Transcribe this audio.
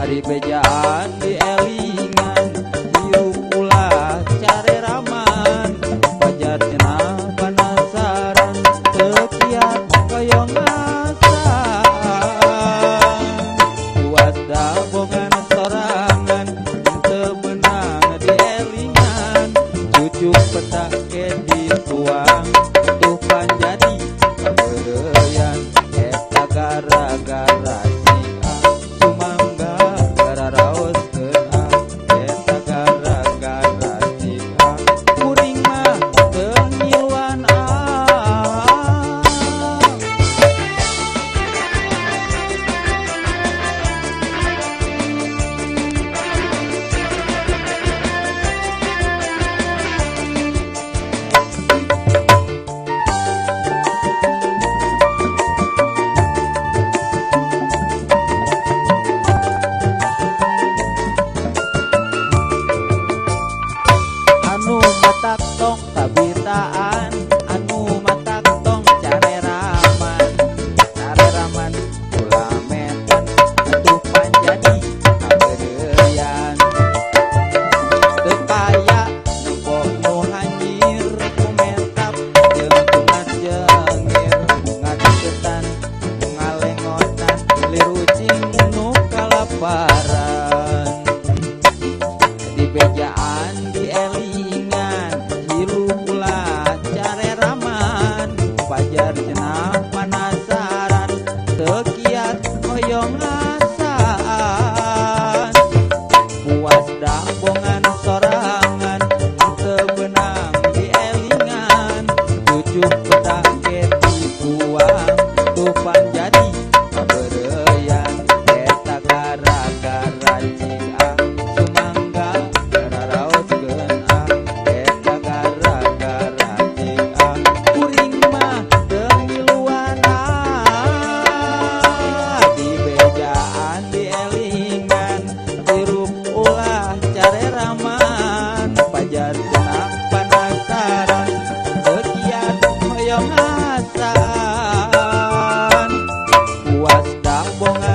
Ari bejaan dielingan hirup ulah care raman pajar cenah penasaran teu kiat koyong asa puas dabongan sorangan teu benang dielingan cucuk petak ke dituang tuh panjadi kabeureuyan eta gara-gara matak tong kabitaan anu matak tong care raman ulah metan atuh panjadi kabeureuyan teu kaya nepok nu hanyir kumetap jeung kumat jengir ngadeukeutan ngalengotan lirucing nu kalaparan di bejaan dielingan hirup ulah care raman pajar cenah penasaran teu kiat hoyong asaan puas dabongan sorangan teu benang dielingan cucuk petak ke dituang tuh panjadi kabeureuyan eta gara-gara ciang sumangga raraoskeun eta gara-gara ciang kuring mah teu ngiluan di bejaan dielingan hirup ulah care raman pajar cenah penasaran teu kiat hoyong asaan puas dabongan